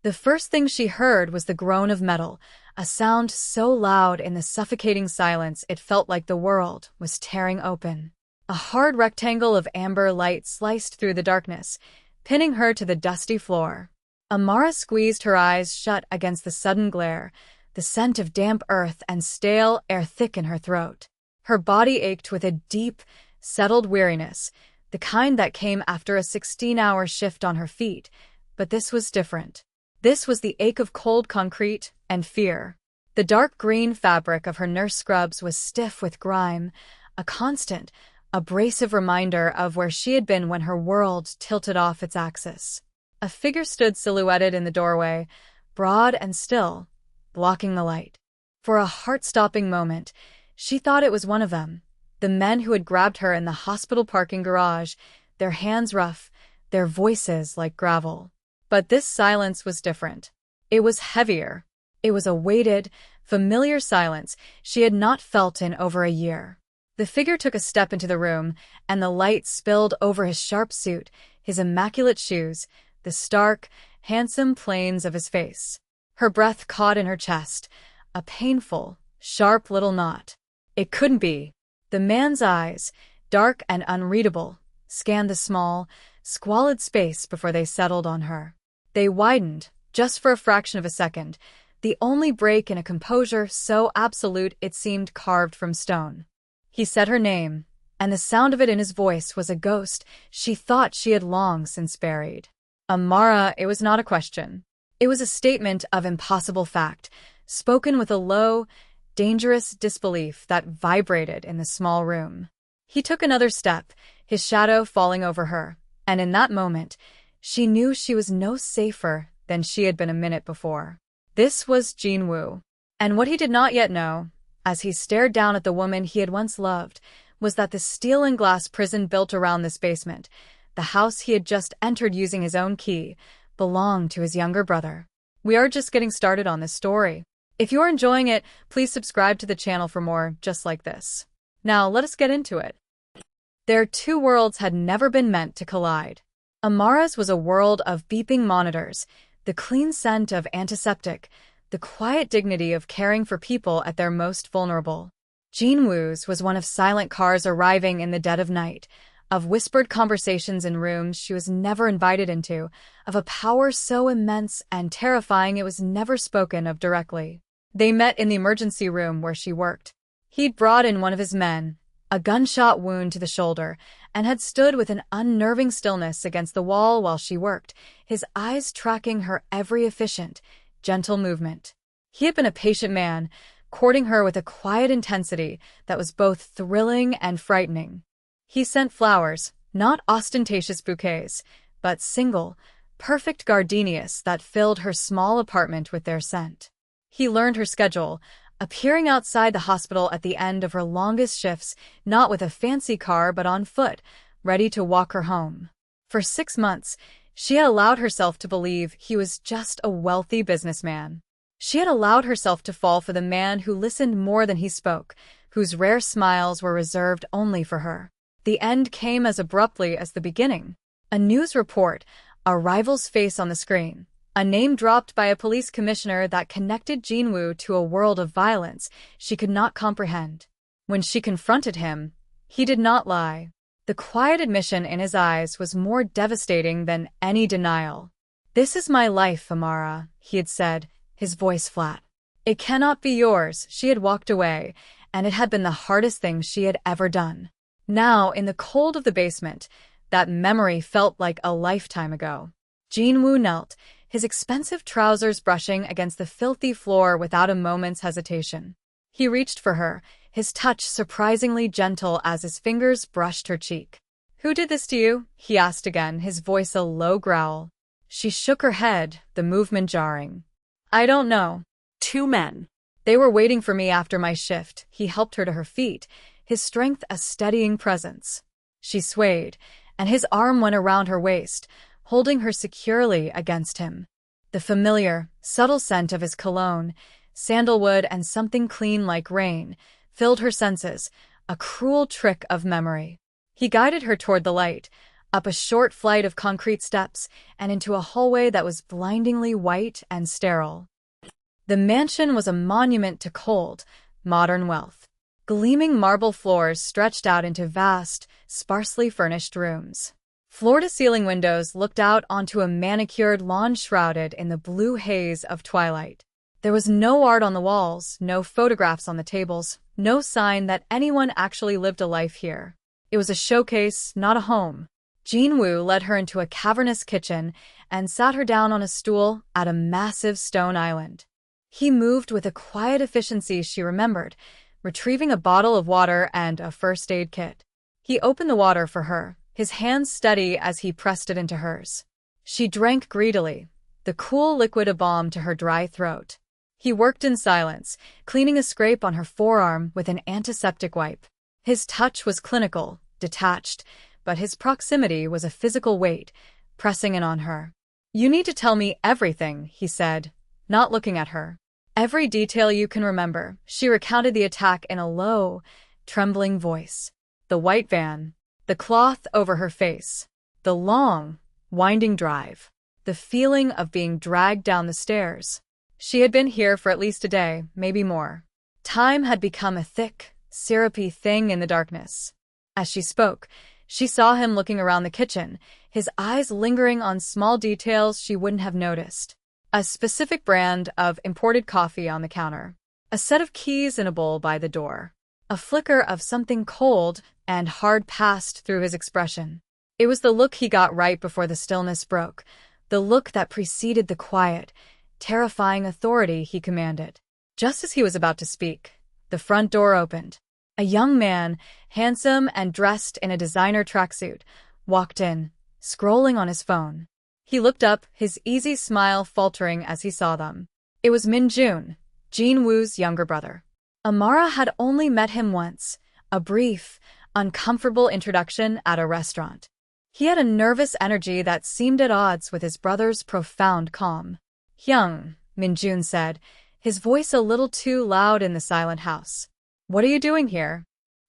The first thing she heard was the groan of metal, a sound so loud in the suffocating silence it felt like the world was tearing open. A hard rectangle of amber light sliced through the darkness, pinning her to the dusty floor. Amara squeezed her eyes shut against the sudden glare, the scent of damp earth and stale air thick in her throat. Her body ached with a deep, settled weariness, the kind that came after a 16-hour shift on her feet, but this was different. This was the ache of cold concrete and fear. The dark green fabric of her nurse scrubs was stiff with grime, a constant, abrasive reminder of where she had been when her world tilted off its axis. A figure stood silhouetted in the doorway, broad and still, blocking the light. For a heart-stopping moment, she thought it was one of them, the men who had grabbed her in the hospital parking garage, their hands rough, their voices like gravel. But this silence was different. It was heavier. It was a weighted, familiar silence she had not felt in over a year. The figure took a step into the room, and the light spilled over his sharp suit, his immaculate shoes, the stark, handsome planes of his face. Her breath caught in her chest, a painful, sharp little knot. It couldn't be. The man's eyes, dark and unreadable, scanned the small, squalid space before they settled on her. They widened, just for a fraction of a second, the only break in a composure so absolute it seemed carved from stone. He said her name, and the sound of it in his voice was a ghost she thought she had long since buried. Amara, it was not a question. It was a statement of impossible fact, spoken with a low, dangerous disbelief that vibrated in the small room. He took another step, his shadow falling over her, and in that moment, she knew she was no safer than she had been a minute before. This was Jinwoo. And what he did not yet know, as he stared down at the woman he had once loved, was that the steel and glass prison built around this basement, the house he had just entered using his own key, belonged to his younger brother. We are just getting started on this story. If you're enjoying it, please subscribe to the channel for more just like this. Now, let us get into it. Their two worlds had never been meant to collide. Amara's was a world of beeping monitors, the clean scent of antiseptic, the quiet dignity of caring for people at their most vulnerable. Jinwoo's was one of silent cars arriving in the dead of night, of whispered conversations in rooms she was never invited into, of a power so immense and terrifying it was never spoken of directly. They met in the emergency room where she worked. He'd brought in one of his men, a gunshot wound to the shoulder, and had stood with an unnerving stillness against the wall while she worked, his eyes tracking her every efficient, gentle movement. He had been a patient man, courting her with a quiet intensity that was both thrilling and frightening. He sent flowers, not ostentatious bouquets, but single, perfect gardenias that filled her small apartment with their scent. He learned her schedule, appearing outside the hospital at the end of her longest shifts, not with a fancy car but on foot, ready to walk her home. For 6 months, she had allowed herself to believe he was just a wealthy businessman. She had allowed herself to fall for the man who listened more than he spoke, whose rare smiles were reserved only for her. The end came as abruptly as the beginning. A news report, a rival's face on the screen, a name dropped by a police commissioner that connected Jinwoo to a world of violence she could not comprehend. When she confronted him, he did not lie. The quiet admission in his eyes was more devastating than any denial. "This is my life, Amara," he had said, his voice flat. "It cannot be yours." She had walked away, and it had been the hardest thing she had ever done. Now, in the cold of the basement, that memory felt like a lifetime ago. Jinwoo knelt, his expensive trousers brushing against the filthy floor without a moment's hesitation. He reached for her, his touch surprisingly gentle as his fingers brushed her cheek. "Who did this to you?" he asked again, his voice a low growl. She shook her head, the movement jarring. "I don't know. 2 men. They were waiting for me after my shift." He helped her to her feet, his strength a steadying presence. She swayed, and his arm went around her waist, holding her securely against him. The familiar, subtle scent of his cologne, sandalwood and something clean like rain, filled her senses, a cruel trick of memory. He guided her toward the light, up a short flight of concrete steps, and into a hallway that was blindingly white and sterile. The mansion was a monument to cold, modern wealth. Gleaming marble floors stretched out into vast, sparsely furnished rooms. Floor-to-ceiling windows looked out onto a manicured lawn shrouded in the blue haze of twilight. There was no art on the walls, no photographs on the tables, no sign that anyone actually lived a life here. It was a showcase, not a home. Jin-woo led her into a cavernous kitchen and sat her down on a stool at a massive stone island. He moved with a quiet efficiency she remembered, retrieving a bottle of water and a first aid kit. He opened the water for her, his hands steady as he pressed it into hers. She drank greedily, the cool liquid a balm to her dry throat. He worked in silence, cleaning a scrape on her forearm with an antiseptic wipe. His touch was clinical, detached, but his proximity was a physical weight, pressing in on her. "You need to tell me everything," he said, not looking at her. "Every detail you can remember." She recounted the attack in a low, trembling voice. The white van, the cloth over her face, the long, winding drive, the feeling of being dragged down the stairs. She had been here for at least a day, maybe more. Time had become a thick, syrupy thing in the darkness. As she spoke, she saw him looking around the kitchen, his eyes lingering on small details she wouldn't have noticed. A specific brand of imported coffee on the counter, a set of keys in a bowl by the door. A flicker of something cold and hard passed through his expression. It was the look he got right before the stillness broke, the look that preceded the quiet, terrifying authority he commanded. Just as he was about to speak, the front door opened. A young man, handsome and dressed in a designer tracksuit, walked in, scrolling on his phone. He looked up, his easy smile faltering as he saw them. It was Minjun, Jin-woo's younger brother. Amara had only met him once, a brief, uncomfortable introduction at a restaurant. He had a nervous energy that seemed at odds with his brother's profound calm. "Hyung," Minjun said, his voice a little too loud in the silent house. "What are you doing here?"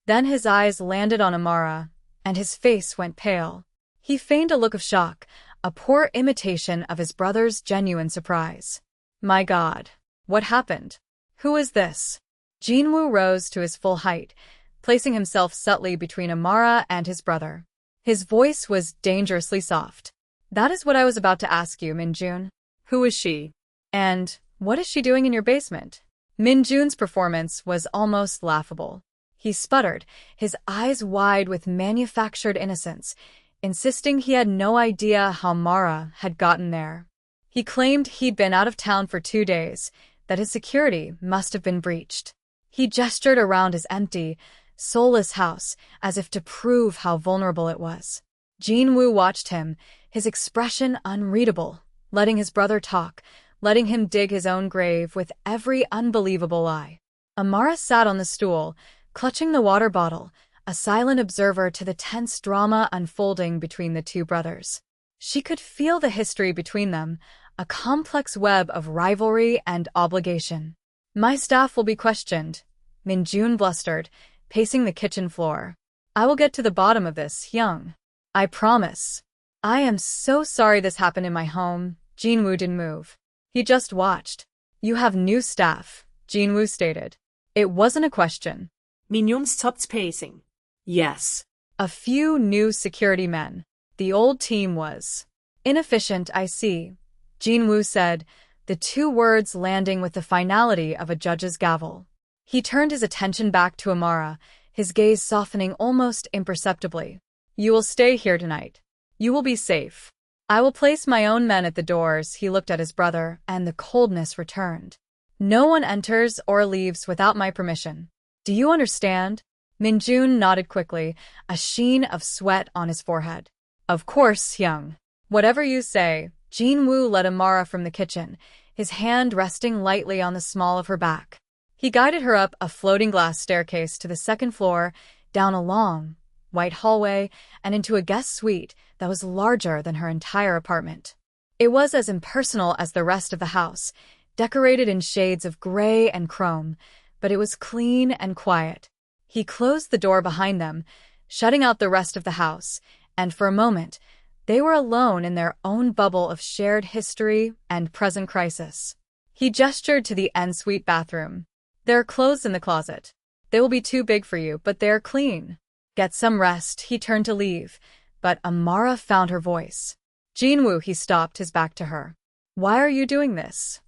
Then his eyes landed on Amara, and his face went pale. He feigned a look of shock, a poor imitation of his brother's genuine surprise. "My God, what happened? Who is this?" Jin-woo rose to his full height, placing himself subtly between Amara and his brother. His voice was dangerously soft. "That is what I was about to ask you, Minjun. Who is she? And what is she doing in your basement?" Minjun's performance was almost laughable. He sputtered, his eyes wide with manufactured innocence, insisting he had no idea how Mara had gotten there. He claimed he'd been out of town for 2 days, that his security must have been breached. He gestured around his empty, soulless house as if to prove how vulnerable it was. Jin-woo watched him, his expression unreadable, letting his brother talk, letting him dig his own grave with every unbelievable lie. Amara sat on the stool, clutching the water bottle, a silent observer to the tense drama unfolding between the two brothers. She could feel the history between them, a complex web of rivalry and obligation. "My staff will be questioned," Minjun blustered, pacing the kitchen floor. "I will get to the bottom of this, Hyung. I promise." "I am so sorry this happened in my home." Jin-woo didn't move. He just watched. "You have new staff," Jin-woo stated. It wasn't a question. Minjun stopped pacing. "Yes." A few new security men. The old team was inefficient, I see, Jin-woo said, the 2 words landing with the finality of a judge's gavel. He turned his attention back to Amara, his gaze softening almost imperceptibly. "You will stay here tonight. You will be safe. I will place my own men at the doors." He looked at his brother, and the coldness returned. "No one enters or leaves without my permission. Do you understand?" Minjun nodded quickly, a sheen of sweat on his forehead. "Of course, Hyung. Whatever you say." Jin-woo led Amara from the kitchen, his hand resting lightly on the small of her back. He guided her up a floating glass staircase to the 2nd floor, down a long, white hallway, and into a guest suite that was larger than her entire apartment. It was as impersonal as the rest of the house, decorated in shades of gray and chrome, but it was clean and quiet. He closed the door behind them, shutting out the rest of the house, and for a moment, they were alone in their own bubble of shared history and present crisis. He gestured to the ensuite bathroom. "There are clothes in the closet. They will be too big for you, but they're clean. Get some rest." He turned to leave, but Amara found her voice. "Jinwoo," he stopped, his back to her. "Why are you doing this?"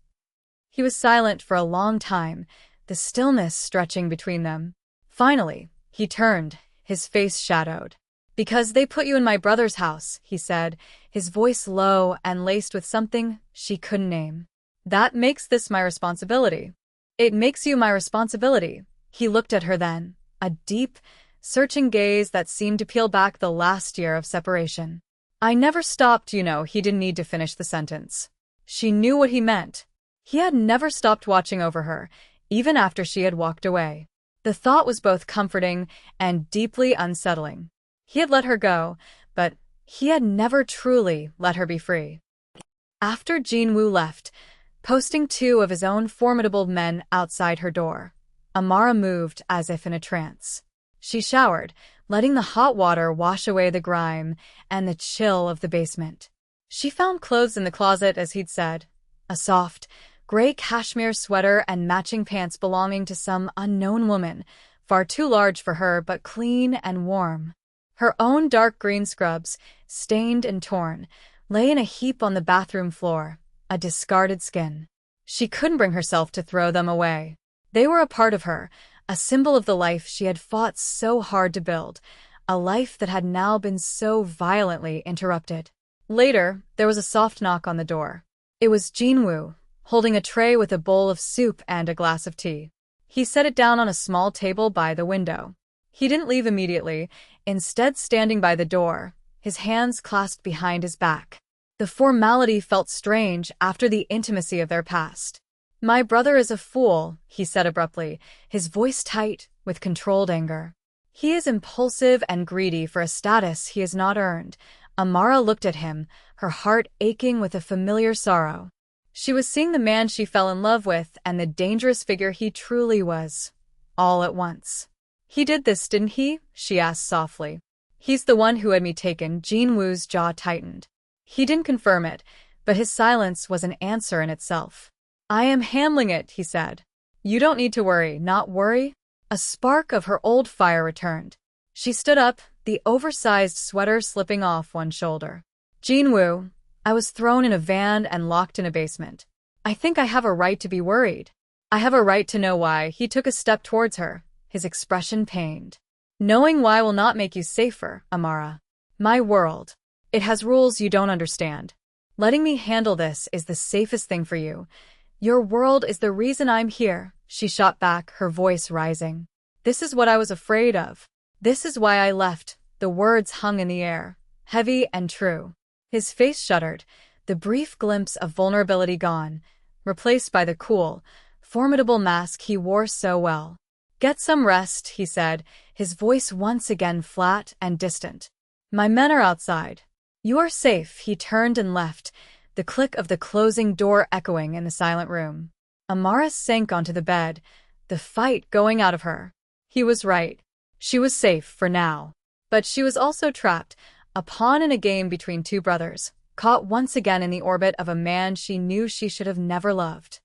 He was silent for a long time, the stillness stretching between them. Finally, he turned, his face shadowed. "Because they put you in my brother's house," he said, his voice low and laced with something she couldn't name. "That makes this my responsibility." "It makes you my responsibility." He looked at her then, a deep, searching gaze that seemed to peel back the last year of separation. "I never stopped, you know." He didn't need to finish the sentence. She knew what he meant. He had never stopped watching over her, even after she had walked away. The thought was both comforting and deeply unsettling. He had let her go, but he had never truly let her be free. After Jinwoo left, posting two of his own formidable men outside her door, Amara moved as if in a trance. She showered, letting the hot water wash away the grime and the chill of the basement. She found clothes in the closet, as he'd said. A soft, gray cashmere sweater and matching pants belonging to some unknown woman, far too large for her but clean and warm. Her own dark green scrubs, stained and torn, lay in a heap on the bathroom floor, a discarded skin. She couldn't bring herself to throw them away. They were a part of her, a symbol of the life she had fought so hard to build, a life that had now been so violently interrupted. Later, there was a soft knock on the door. It was Jinwoo, holding a tray with a bowl of soup and a glass of tea. He set it down on a small table by the window. He didn't leave immediately, instead standing by the door, his hands clasped behind his back. The formality felt strange after the intimacy of their past. "My brother is a fool," he said abruptly, his voice tight with controlled anger. "He is impulsive and greedy for a status he has not earned." Amara looked at him, her heart aching with a familiar sorrow. She was seeing the man she fell in love with and the dangerous figure he truly was, all at once. "He did this, didn't he?" she asked softly. "He's the one who had me taken." Jinwoo's jaw tightened. He didn't confirm it, but his silence was an answer in itself. "I am handling it," he said. "You don't need to worry." "Not worry?" A spark of her old fire returned. She stood up, the oversized sweater slipping off one shoulder. "Jinwoo, I was thrown in a van and locked in a basement. I think I have a right to be worried. I have a right to know why." He took a step towards her, his expression pained. "Knowing why will not make you safer, Amara. My world. It has rules you don't understand. Letting me handle this is the safest thing for you. Your world is the reason I'm here." She shot back, her voice rising. "This is what I was afraid of. This is why I left." The words hung in the air, heavy and true. His face shuddered, the brief glimpse of vulnerability gone, replaced by the cool, formidable mask he wore so well. "Get some rest," he said, his voice once again flat and distant. "My men are outside. You are safe." He turned and left, the click of the closing door echoing in the silent room. Amara sank onto the bed, the fight going out of her. He was right. She was safe for now. But she was also trapped, a pawn in a game between two brothers, caught once again in the orbit of a man she knew she should have never loved.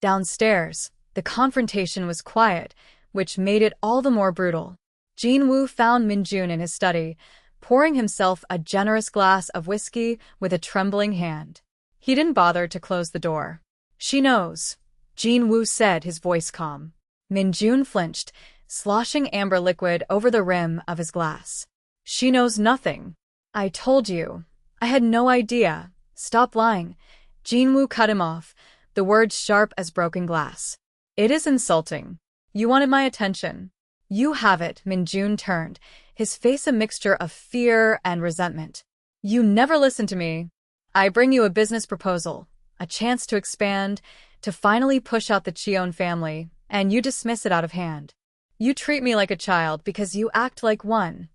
Downstairs, the confrontation was quiet, which made it all the more brutal. Jinwoo found Minjun in his study, pouring himself a generous glass of whiskey with a trembling hand. He didn't bother to close the door. "She knows," Jinwoo said, his voice calm. Minjun flinched, sloshing amber liquid over the rim of his glass. "She knows nothing." "I told you. I had no idea." "Stop lying." Jinwoo cut him off, the words sharp as broken glass. "It is insulting. You wanted my attention. You have it." Minjun turned, his face a mixture of fear and resentment. "You never listen to me. I bring you a business proposal, a chance to expand, to finally push out the Cheon family, and you dismiss it out of hand. You treat me like a child because you act like one."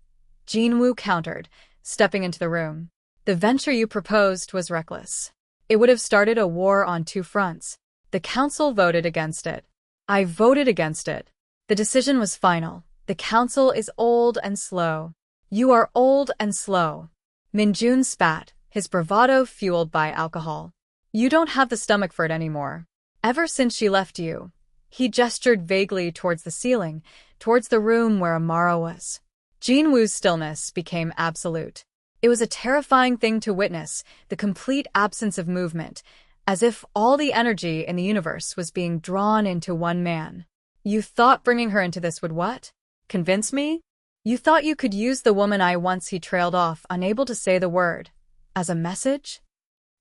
Jinwoo countered, stepping into the room. "The venture you proposed was reckless. It would have started a war on two fronts. The council voted against it. I voted against it. The decision was final. The council is old and slow. You are old and slow. Minjun spat, his bravado fueled by alcohol. You don't have the stomach for it anymore. Ever since she left you. He gestured vaguely towards the ceiling, towards the room where Amara was. Jinwoo's stillness became absolute. It was a terrifying thing to witness, the complete absence of movement, as if all the energy in the universe was being drawn into one man. You thought bringing her into this would what? Convince me? You thought you could use the woman he trailed off, unable to say the word, as a message?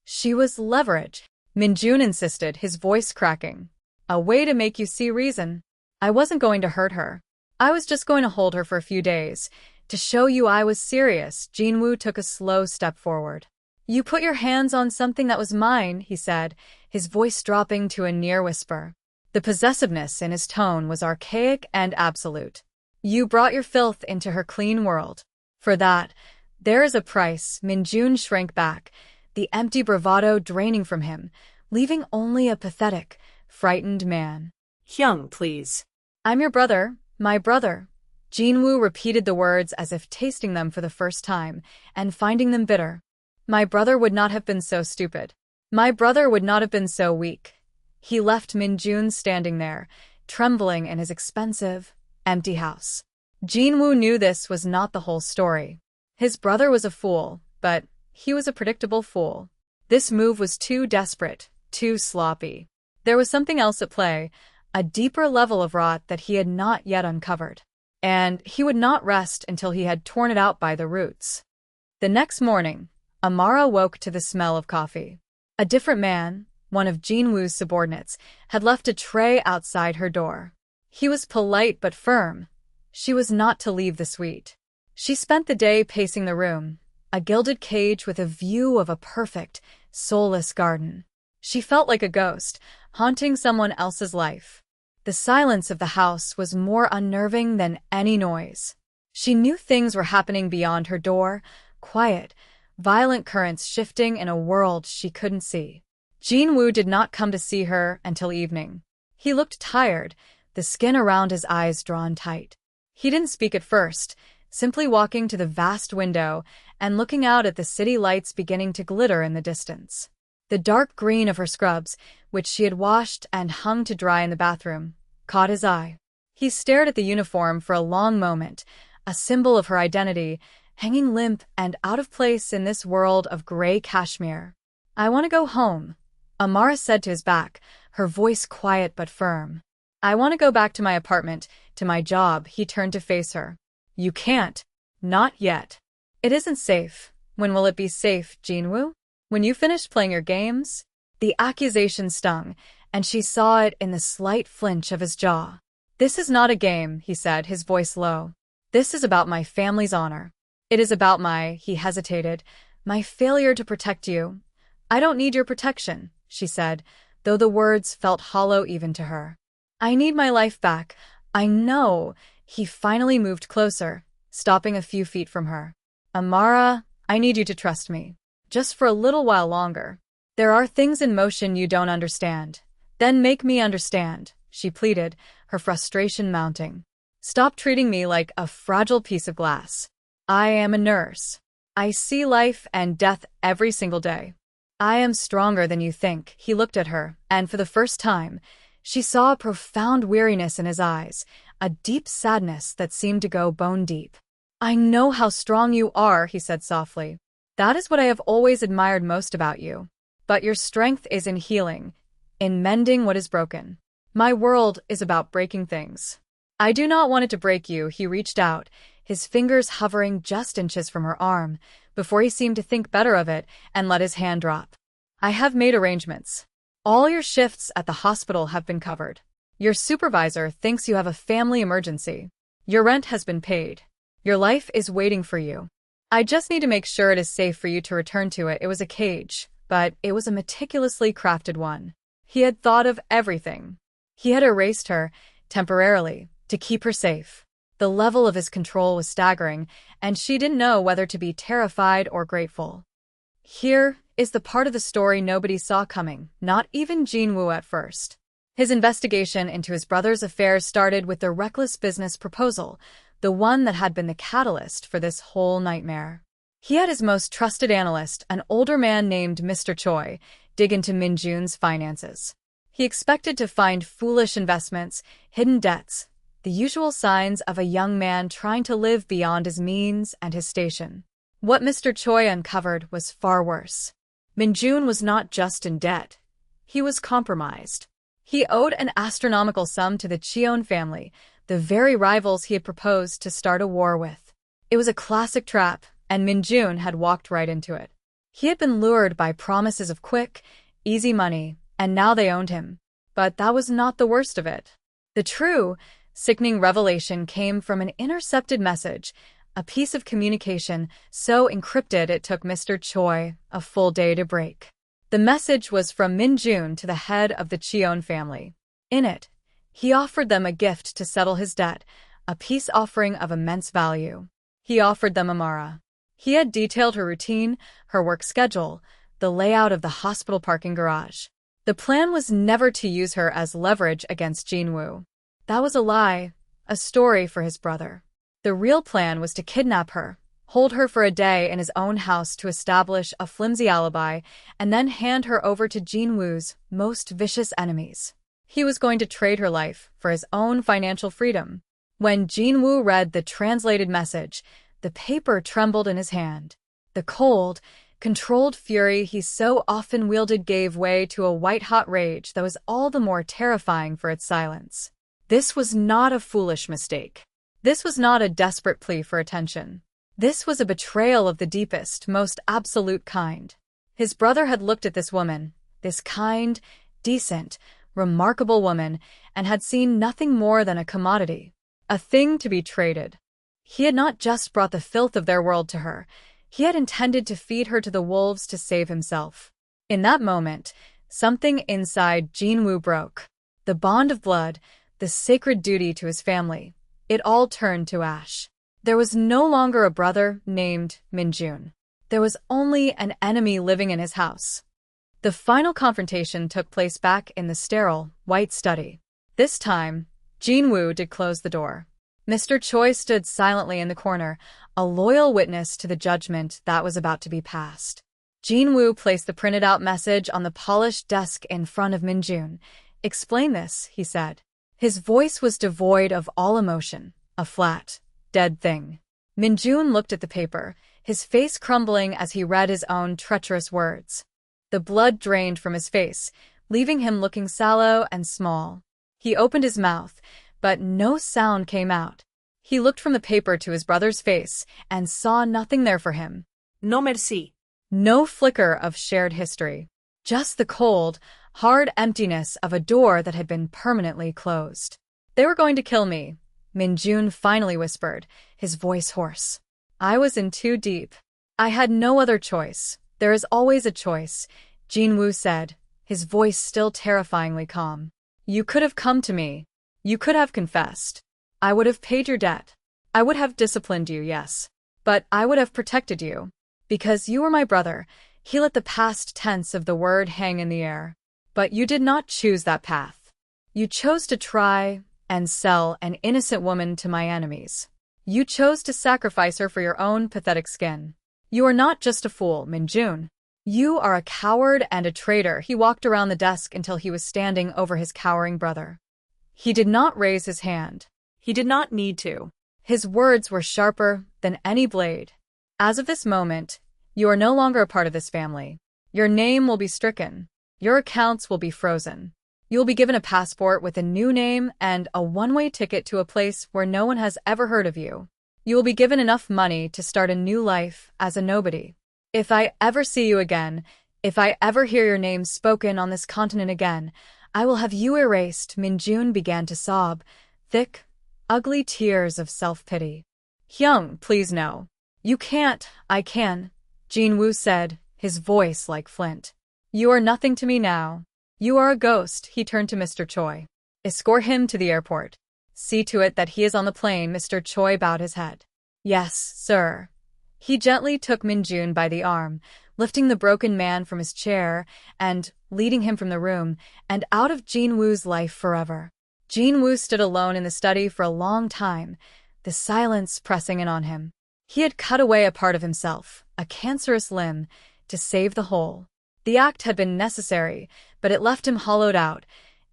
She was leverage, Minjun insisted, his voice cracking. A way to make you see reason. I wasn't going to hurt her. I was just going to hold her for a few days. To show you I was serious, Jinwoo took a slow step forward. You put your hands on something that was mine, he said, his voice dropping to a near whisper. The possessiveness in his tone was archaic and absolute. You brought your filth into her clean world. For that, there is a price. Minjun shrank back, the empty bravado draining from him, leaving only a pathetic, frightened man. Hyung, please. I'm your brother, my brother. Jinwoo repeated the words as if tasting them for the first time, and finding them bitter. My brother would not have been so stupid. My brother would not have been so weak. He left Minjun standing there, trembling in his expensive, empty house. Jinwoo knew this was not the whole story. His brother was a fool, but he was a predictable fool. This move was too desperate, too sloppy. There was something else at play, a deeper level of rot that he had not yet uncovered. And he would not rest until he had torn it out by the roots. The next morning, Amara woke to the smell of coffee. A different man, one of Jinwoo's subordinates, had left a tray outside her door. He was polite but firm. She was not to leave the suite. She spent the day pacing the room, a gilded cage with a view of a perfect, soulless garden. She felt like a ghost, haunting someone else's life. The silence of the house was more unnerving than any noise. She knew things were happening beyond her door, quiet, violent currents shifting in a world she couldn't see. Jinwoo did not come to see her until evening. He looked tired, the skin around his eyes drawn tight. He didn't speak at first, simply walking to the vast window and looking out at the city lights beginning to glitter in the distance. The dark green of her scrubs, which she had washed and hung to dry in the bathroom, caught his eye. He stared at the uniform for a long moment, a symbol of her identity, hanging limp and out of place in this world of gray cashmere. I want to go home, Amara said to his back, her voice quiet but firm. I want to go back to my apartment, to my job. He turned to face her. You can't. Not yet. It isn't safe. When will it be safe, Jinwoo? When you finished playing your games? The accusation stung, and she saw it in the slight flinch of his jaw. This is not a game, he said, his voice low. This is about my family's honor. It is about he hesitated, my failure to protect you. I don't need your protection, she said, though the words felt hollow even to her. I need my life back. I know. He finally moved closer, stopping a few feet from her. Amara, I need you to trust me. Just for a little while longer. There are things in motion you don't understand. Then make me understand, she pleaded, her frustration mounting. Stop treating me like a fragile piece of glass. I am a nurse. I see life and death every single day. I am stronger than you think. He looked at her, and for the first time, she saw a profound weariness in his eyes, a deep sadness that seemed to go bone deep. I know how strong you are, he said softly. That is what I have always admired most about you. But your strength is in healing, in mending what is broken. My world is about breaking things. I do not want it to break you. He reached out, his fingers hovering just inches from her arm, before he seemed to think better of it and let his hand drop. I have made arrangements. All your shifts at the hospital have been covered. Your supervisor thinks you have a family emergency. Your rent has been paid. Your life is waiting for you. I just need to make sure it is safe for you to return to it. It was a cage, but it was a meticulously crafted one. He had thought of everything. He had erased her, temporarily, to keep her safe. The level of his control was staggering, and she didn't know whether to be terrified or grateful. Here is the part of the story nobody saw coming, not even Jinwoo at first. His investigation into his brother's affairs started with the reckless business proposal, the one that had been the catalyst for this whole nightmare. He had his most trusted analyst, an older man named Mr. Choi, dig into Minjun's finances. He expected to find foolish investments, hidden debts, the usual signs of a young man trying to live beyond his means and his station. What Mr. Choi uncovered was far worse. Minjun was not just in debt. He was compromised. He owed an astronomical sum to the Cheon family, the very rivals he had proposed to start a war with. It was a classic trap, and Minjun had walked right into it. He had been lured by promises of quick, easy money, and now they owned him. But that was not the worst of it. The true, sickening revelation came from an intercepted message, a piece of communication so encrypted it took Mr. Choi a full day to break. The message was from Minjun to the head of the Cheon family. In it, he offered them a gift to settle his debt, a peace offering of immense value. He offered them Amara. He had detailed her routine, her work schedule, the layout of the hospital parking garage. The plan was never to use her as leverage against Jinwoo. That was a lie, a story for his brother. The real plan was to kidnap her, hold her for a day in his own house to establish a flimsy alibi, and then hand her over to Jinwoo's most vicious enemies. He was going to trade her life for his own financial freedom. When Jinwoo read the translated message, the paper trembled in his hand. The cold, controlled fury he so often wielded gave way to a white-hot rage that was all the more terrifying for its silence. This was not a foolish mistake. This was not a desperate plea for attention. This was a betrayal of the deepest, most absolute kind. His brother had looked at this woman, this kind, decent, remarkable woman, and had seen nothing more than a commodity, a thing to be traded. He had not just brought the filth of their world to her. He had intended to feed her to the wolves to save himself. In that moment, something inside Jinwoo broke. The bond of blood, the sacred duty to his family, it all turned to ash. There was no longer a brother named Minjun. There was only an enemy living in his house. The final confrontation took place back in the sterile, white study. This time, Jinwoo did close the door. Mr. Choi stood silently in the corner, a loyal witness to the judgment that was about to be passed. Jinwoo placed the printed-out message on the polished desk in front of Minjun. "Explain this," he said. His voice was devoid of all emotion, a flat, dead thing. Minjun looked at the paper, his face crumbling as he read his own treacherous words. The blood drained from his face, leaving him looking sallow and small. He opened his mouth, but no sound came out. He looked from the paper to his brother's face and saw nothing there for him. No merci. No flicker of shared history. Just the cold, hard emptiness of a door that had been permanently closed. "They were going to kill me," Minjun finally whispered, his voice hoarse. "I was in too deep. I had no other choice. There is always a choice," Jinwoo said, his voice still terrifyingly calm. "You could have come to me. You could have confessed. I would have paid your debt. I would have disciplined you, yes. But I would have protected you. Because you were my brother." He let the past tense of the word hang in the air. "But you did not choose that path. You chose to try and sell an innocent woman to my enemies. You chose to sacrifice her for your own pathetic skin. You are not just a fool, Minjun. You are a coward and a traitor." He walked around the desk until he was standing over his cowering brother. He did not raise his hand. He did not need to. His words were sharper than any blade. "As of this moment, you are no longer a part of this family. Your name will be stricken. Your accounts will be frozen. You will be given a passport with a new name and a one-way ticket to a place where no one has ever heard of you. You will be given enough money to start a new life as a nobody. If I ever see you again, if I ever hear your name spoken on this continent again, I will have you erased." Minjun began to sob, thick, ugly tears of self-pity. "Hyung, please no. You can't." "I can," Jinwoo said, his voice like flint. "You are nothing to me now. You are a ghost." He turned to Mr. Choi. "Escort him to the airport. See to it that he is on the plane." Mr. Choi bowed his head. "Yes, sir." He gently took Minjun by the arm, lifting the broken man from his chair and leading him from the room and out of Jinwoo's life forever. Jinwoo stood alone in the study for a long time. the silence pressing in on him. He had cut away a part of himself, a cancerous limb, to save the whole. The act had been necessary, but it left him hollowed out,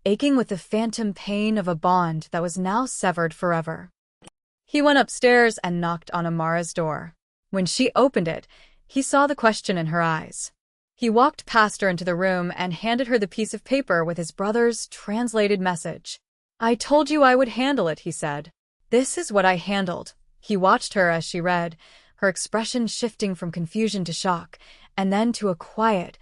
aching with the phantom pain of a bond that was now severed forever. He went upstairs and knocked on Amara's door. When she opened it, he saw the question in her eyes. He walked past her into the room and handed her the piece of paper with his brother's translated message. "I told you I would handle it," he said. "This is what I handled." He watched her as she read, her expression shifting from confusion to shock, and then to a quiet,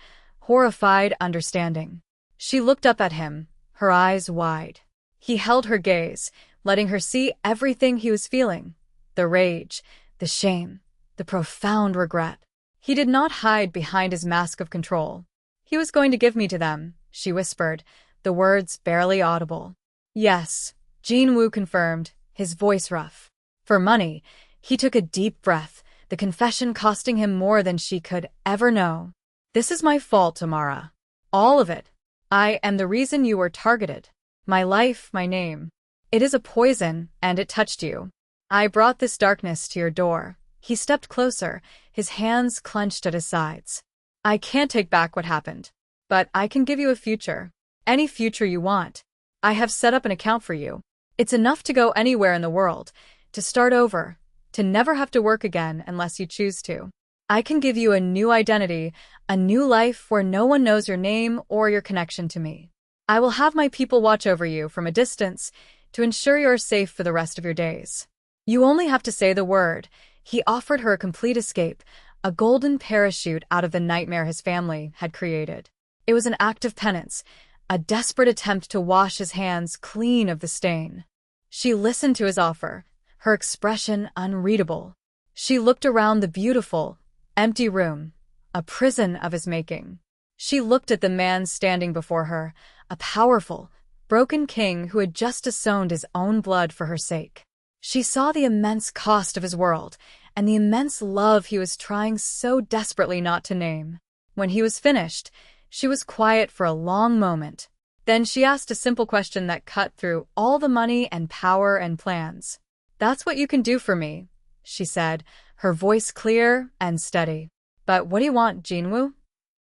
horrified understanding. She looked up at him, her eyes wide. He held her gaze, letting her see everything he was feeling: the rage, the shame, the profound regret. He did not hide behind his mask of control. "He was going to give me to them," she whispered, the words barely audible. "Yes," Jin-woo confirmed, his voice rough. For money, he took a deep breath, the confession costing him more than she could ever know. "This is my fault, Amara. All of it. I am the reason you were targeted. My life, my name. It is a poison, and it touched you. I brought this darkness to your door." He stepped closer, his hands clenched at his sides. "I can't take back what happened, but I can give you a future. Any future you want. I have set up an account for you. It's enough to go anywhere in the world, to start over, to never have to work again unless you choose to. I can give you a new identity, a new life where no one knows your name or your connection to me. I will have my people watch over you from a distance to ensure you are safe for the rest of your days. You only have to say the word." He offered her a complete escape, a golden parachute out of the nightmare his family had created. It was an act of penance, a desperate attempt to wash his hands clean of the stain. She listened to his offer, her expression unreadable. She looked around the beautiful, empty room, a prison of his making. She looked at the man standing before her, a powerful, broken king who had just disowned his own blood for her sake. She saw the immense cost of his world, and the immense love he was trying so desperately not to name. When he was finished, she was quiet for a long moment. Then she asked a simple question that cut through all the money and power and plans. "That's what you can do for me," she said, her voice clear and steady. "But what do you want, Jin-woo?"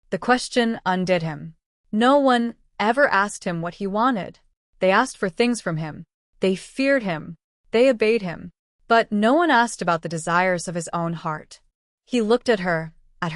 The question undid him. No one ever asked him what he wanted. They asked for things from him. They feared him. They obeyed him. But no one asked about the desires of his own heart. He looked at her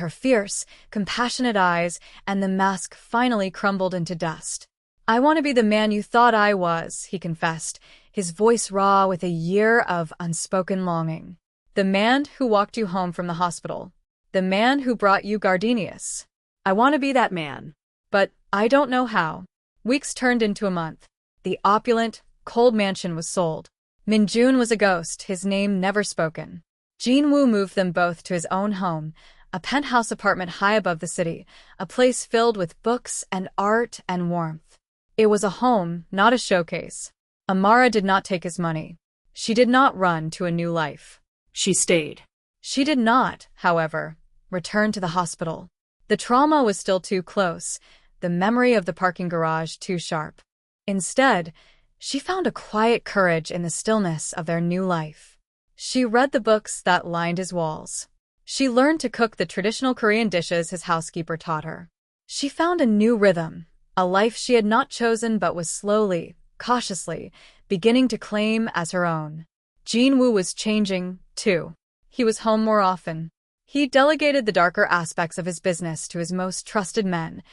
fierce, compassionate eyes, and the mask finally crumbled into dust. "I want to be the man you thought I was," he confessed, his voice raw with a year of unspoken longing. "The man who walked you home from the hospital. The man who brought you gardenias. I want to be that man. But I don't know how." Weeks turned into a month. The opulent, cold mansion was sold. Minjun was a ghost, his name never spoken. Jin-woo moved them both to his own home, a penthouse apartment high above the city, a place filled with books and art and warmth. It was a home, not a showcase. Amara did not take his money. She did not run to a new life. She stayed. She did not, however, return to the hospital. The trauma was still too close, the memory of the parking garage too sharp. Instead, she found a quiet courage in the stillness of their new life. She read the books that lined his walls. She learned to cook the traditional Korean dishes his housekeeper taught her. She found a new rhythm, a life she had not chosen but was slowly, cautiously, beginning to claim as her own. Jin-woo was changing, too. He was home more often. He delegated the darker aspects of his business to his most trusted men,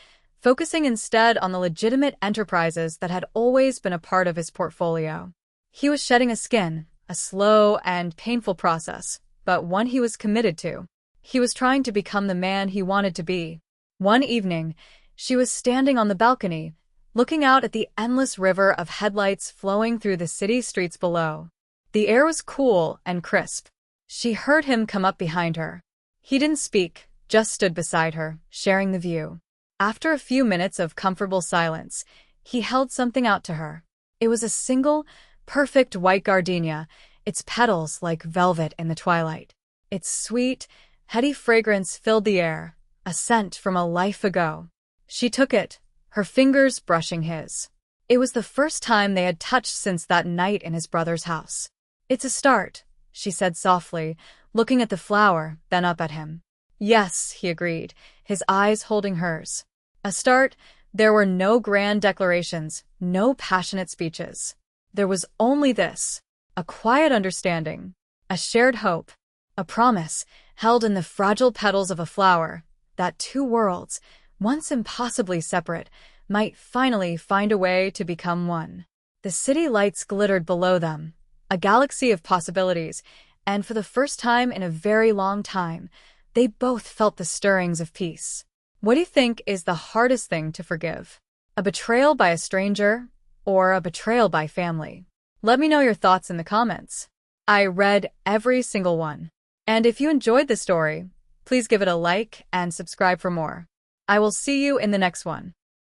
focusing instead on the legitimate enterprises that had always been a part of his portfolio. He was shedding a skin, a slow and painful process, but one he was committed to. He was trying to become the man he wanted to be. One evening, she was standing on the balcony, looking out at the endless river of headlights flowing through the city streets below. The air was cool and crisp. She heard him come up behind her. He didn't speak, just stood beside her, sharing the view. After a few minutes of comfortable silence, he held something out to her. It was a single, perfect white gardenia, its petals like velvet in the twilight. Its sweet, heady fragrance filled the air, a scent from a life ago. She took it, her fingers brushing his. It was the first time they had touched since that night in his brother's house. It's a start, she said softly, looking at the flower, then up at him. Yes, he agreed, his eyes holding hers. A start. There were no grand declarations, no passionate speeches. There was only this, a quiet understanding, a shared hope, a promise held in the fragile petals of a flower that two worlds, once impossibly separate, might finally find a way to become one. The city lights glittered below them, a galaxy of possibilities, and for the first time in a very long time, they both felt the stirrings of peace. What do you think is the hardest thing to forgive? A betrayal by a stranger or a betrayal by family? Let me know your thoughts in the comments. I read every single one. And if you enjoyed the story, please give it a like and subscribe for more. I will see you in the next one.